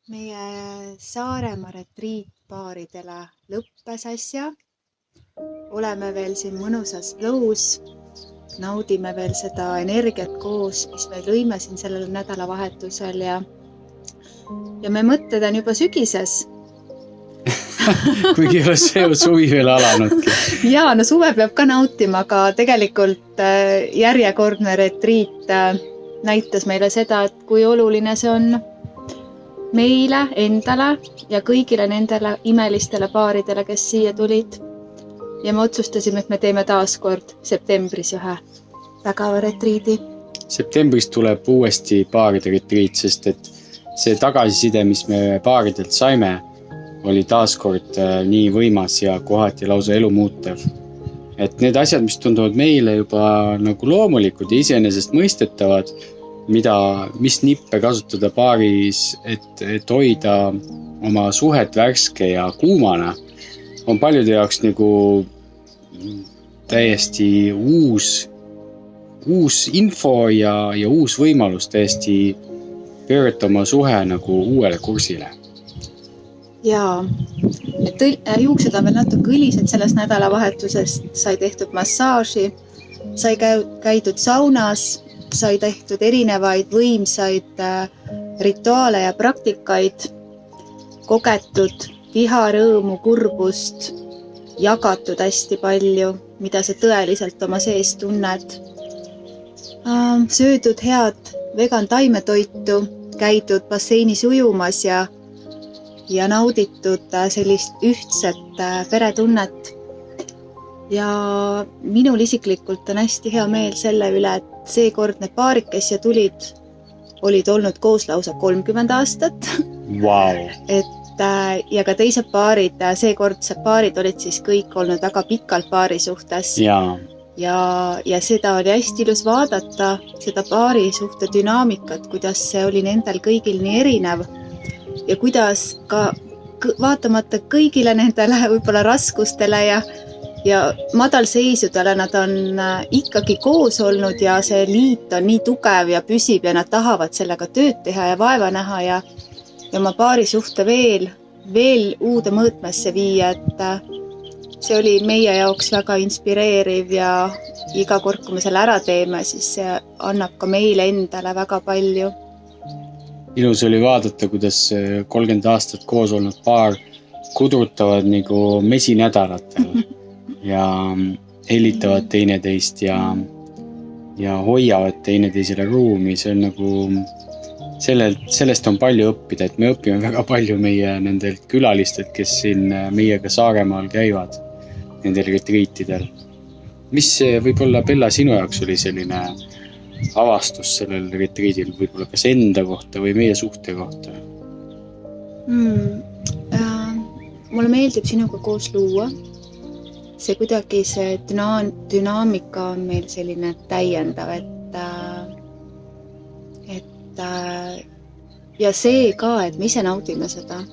Meie Saaremaa retriitpaaridele lõppes äsja. Oleme veel siin mõnusas flow's. Naudime veel seda energiat koos, mis me lõime siin sellel nädalavahetusel ja me mõtted on juba sügises. Kuigi ei ole see suvi veel alanudki. Jaa, no suve peab ka nautima, aga tegelikult järjekordne retriit näitas meile seda, et kui oluline see on meile, endale ja kõigile nendele imelistele paaridele, kes siia tulid. Ja me otsustasime, et me teeme taaskord septembris ühe tagava retriidi. Septembris tuleb uuesti paaride retriit, sest et see tagasiside, mis me paaridelt saime, oli taaskord nii võimas ja kohati lausa elu muutev. Et need asjad, mis tunduvad meile juba nagu loomulikud ja iseenesest mõistetavad, mis nippe kasutada paaris, et hoida oma suhet värske ja kuumana, on paljude jaoks nagu täiesti uus info ja uus võimalus täiesti pöörata oma suhe nagu uuele kursile. Jaa, juuksed on veel natuke õlised sellest nädalavahetusest, sai tehtud massaaži, sai käidud saunas, sai tehtud erinevaid võimsaid rituaale ja praktikaid, kogetud viha, rõõmu, kurbust, jagatud hästi palju, mida sa tõeliselt oma sees tunned. Söödud head vegan taimetoitu, käidud basseinis ujumas ja nauditud sellist ühtset peretunnet. Ja minul isiklikult on hästi hea meel selle üle, et seekord need paarid, kes siia tulid, olid olnud koos lausa 30 aastat. Wow. Ja ka teised paarid, seekordsed paarid olid siis kõik olnud väga pikalt paari suhtes. Ja seda oli hästi ilus vaadata, seda paari suhte dünaamikat, kuidas see oli nendel kõigil nii erinev. Ja kuidas ka vaatamata kõigile nendele võib-olla raskustele ja madalseisudele nad on ikkagi koos olnud ja see liit on nii tugev ja püsib ja nad tahavad sellega tööd teha ja vaeva näha ja oma paari suhte veel uude mõõtmesse viia, et see oli meie jaoks väga inspireeriv ja iga kord, kui me selle ära teeme, siis see annab ka meile endale väga palju. Ilus oli vaadata, kuidas 30 aastat koos olnud paar kudrutavad nagu mesinädalatel ja helitavad teineteist ja hoiavad teineteisele ruumi. See on nagu, sellest on palju õppida, et me õpime väga palju meie nendelt külalistelt, kes siin meiega Saaremaal käivad nendel retriitidel. Mis võib-olla, Bella, sinu jaoks oli selline avastus sellel retriidil, võib-olla kas enda kohta või meie suhte kohta? Mulle meeldib sinuga koos luua. See kuidagi see dünaamika on meil selline täiendav, et ja see ka, et me ise naudime seda.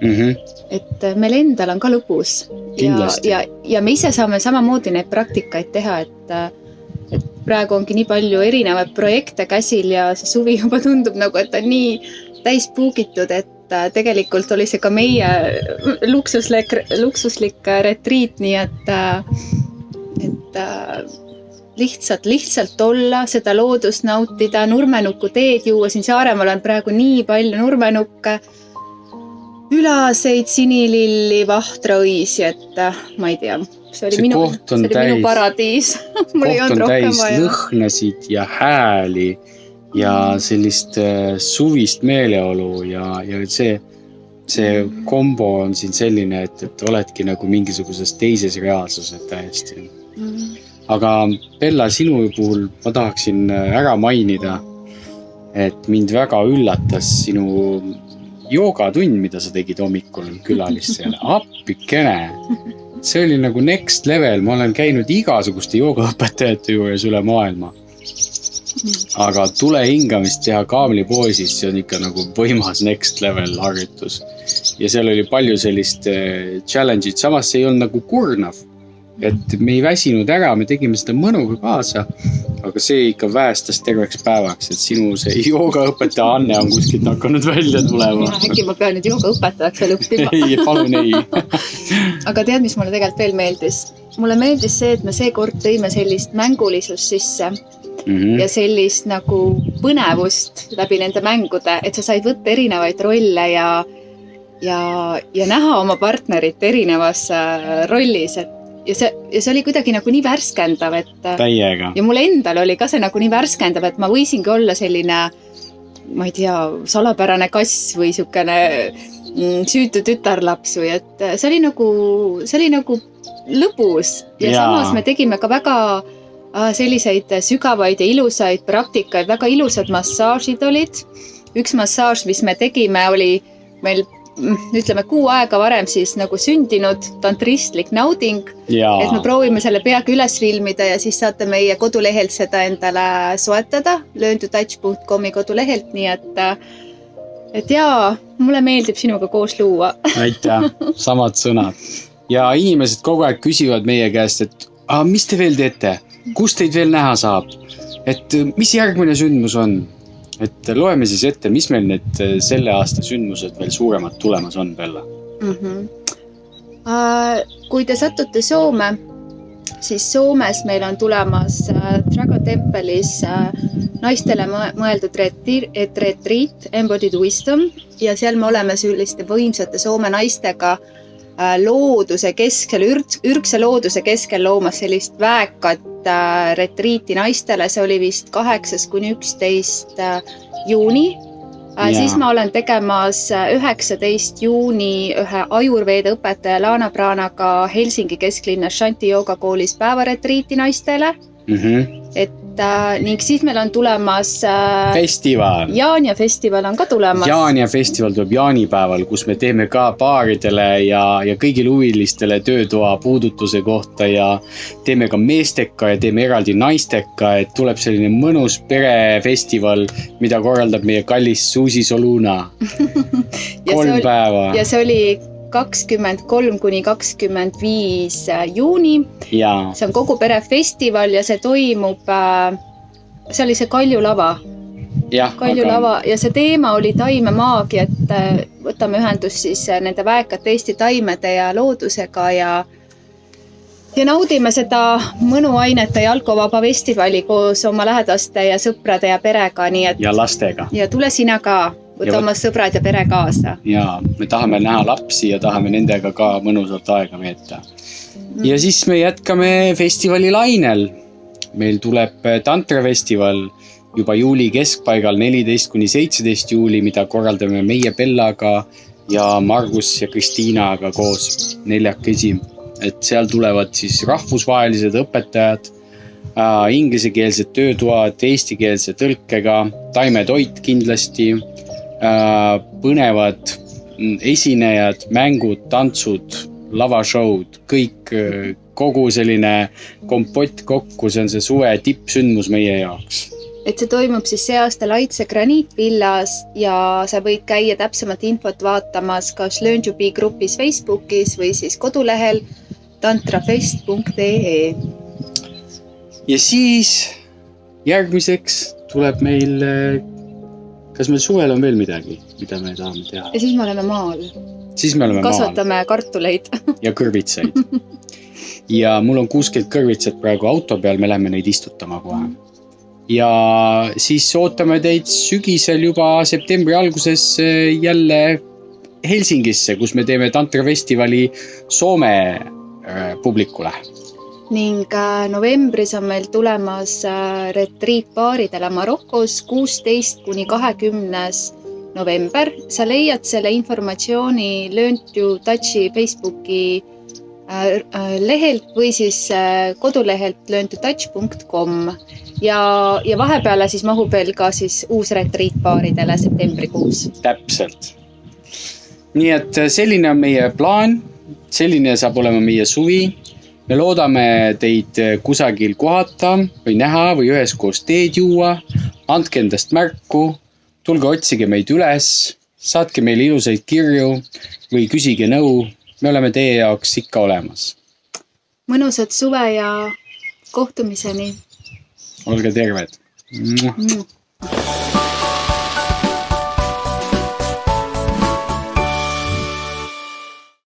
Et meil endal on ka lõbus ja me ise saame samamoodi neid praktikaid teha, et praegu ongi nii palju erinevaid projekte käsil ja see suvi juba tundub nagu, et on nii täis puugitud, et tegelikult oli see ka meie luksuslik retriit, nii et lihtsalt olla, seda loodust nautida, nurmenukku teed juua. Siin Saaremaal on praegu nii palju nurmenukke, ülaseid, sinililli, vahtraõisi, et ma ei tea, see oli minu paradiis. Koht on täis lõhnasid ja hääli ja sellist suvist meeleolu ja see kombo on siin selline, et oledki nagu mingisuguses teises reaalsuses täiesti. Aga Bella, sinu puhul ma tahaksin ära mainida, et mind väga üllatas sinu joogatund, mida sa tegid hommikul külalistele. Appikene! See oli nagu next level. Ma olen käinud igasuguste joogaõpetajate juures üle maailma. Aga tule hingamist teha kaamlipoosis, see on ikka nagu võimas next level harjutus. Ja seal oli palju sellist challenge'id. Samas see ei olnud nagu kurnav. et me ei väsinud ära, me tegime seda mõnuga kaasa, aga see ikka väestas terveks päevaks, et sinu see joogaõpetaja Anne on kuskilt hakanud välja tulema. Äkki ma pean nüüd joogaõpetajaks veel õppima. Ei, palun ei. Aga tead, mis mulle tegelikult veel meeldis? Mulle meeldis see, et me seekord tõime sellist mängulisust sisse ja sellist nagu põnevust läbi nende mängude, et sa said võtta erinevaid rolle ja näha oma partnerit erinevas rollis, ja see oli kuidagi nagu nii värskendav, et täiega. Ja mulle endal oli ka see nagu nii värskendav, et ma võisingi olla selline, ma ei tea, salapärane kass või sükene süütu tütarlaps või et see oli nagu lõbus ja samas me tegime ka väga selliseid sügavaid ja ilusaid praktikaid, väga ilusad massaažid olid. Üks massaaž, mis me tegime, oli meil ütleme 6 aega varem siis nagu sündinud tantristlik nauding, et me proovime selle peagi üles filmida ja siis saate meie kodulehelt seda endale soetada, learntotouch.com kodulehelt, nii et jaa, mulle meeldib sinuga koos luua. Aitäh, samad sõnad. Ja inimesed kogu aeg küsivad meie käest, et mis te veel teete? Kus teid veel näha saab? Et mis järgmine sündmus on? Et loeme siis ette, mis meil need selle aasta sündmused veel suuremad tulemas on, Bella? Kui te satute Soome, siis Soomes meil on tulemas Dragon Temple'is naistele mõeldud retreat Embodied Wisdom ja seal me oleme selliste võimsate Soome naistega looduse keskel, ürgse looduse keskel loomas sellist väekat retriiti naistele, see oli vist 8-11 juuni. Siis ma olen tegemas 19 juuni ühe ajurveeda õpetaja Lana Pranaga Helsingi kesklinnas Shanti joogakoolis päevaretriiti naistele. Et ning siis meil on tulemas festival. Jaania festival on ka tulemas. Jaania festival tuleb jaanipäeval, kus me teeme ka paaridele ja kõigile huvilistele töötoa puudutuse kohta ja teeme ka meesteka ja teeme eraldi naisteka, et tuleb selline mõnus perefestival, mida korraldab meie kallis Susi Soluna. 3 päeva. Ja see oli 23 kuni 25 juuni. See on kogu perefestival ja see toimub, see oli see Kaljulava. Kaljulava ja see teema oli taimemaagia, et võtame ühendust siis nende väekate Eesti taimede ja loodusega ja naudime seda mõnuainete ja alkovaba festivali koos oma lähedaste ja sõprade ja perega. Ja lastega. Ja tule sina ka. Võta oma sõbrad ja pere kaasa. Ja me tahame näha lapsi ja tahame nendega ka mõnusalt aega veeta. Ja siis me jätkame festivali lainel. Meil tuleb tantrafestival juba juuli keskpaigal 14-17 juuli, mida korraldame meie Bellaga ja Margus ja Kristiinaga koos 4. Et seal tulevad siis rahvusvahelised õpetajad, ingliskeelsed töötoad, eestikeelse tõlkega, taimetoit kindlasti, põnevad esinejad, mängud, tantsud, lavashowd, kõik, kogu selline kompott kokku, see on see suve tippsündmus meie jaoks. Et see toimub siis see aasta Laitse graniitvillas ja sa võid käia täpsemat infot vaatamas kas Learn to Be grupis Facebookis või siis kodulehel tantrafest.ee. Ja siis järgmiseks tuleb meil kas meil suvel on veel midagi, mida me tahame teha? Ja siis me oleme maal. Siis me oleme kasvatame maal. Kartuleid. Ja kõrvitsaid. Ja mul on 60 kõrvitsat praegu auto peal, me läheme neid istutama kohe. Ja siis ootame teid sügisel juba septembri alguses jälle Helsingisse, kus me teeme tantrafestivali Soome publikule. Ning novembris on meil tulemas retriit paaridele Marokos 16 kuni 20. november. Sa leiad selle informatsiooni Learn to Touchi Facebooki lehelt või siis kodulehelt learntotouch.com ja vahepeale siis mahub veel ka siis uus retriit paaridele septembrikuus. Täpselt. Nii et selline on meie plaan, selline saab olema meie suvi. Me loodame teid kusagil kohata või näha või üheskoos teed juua. Andke endast märku, tulge otsige meid üles, saatke meile ilusaid kirju või küsige nõu. Me oleme teie jaoks ikka olemas. mõnusat suve ja kohtumiseni. Olge terved.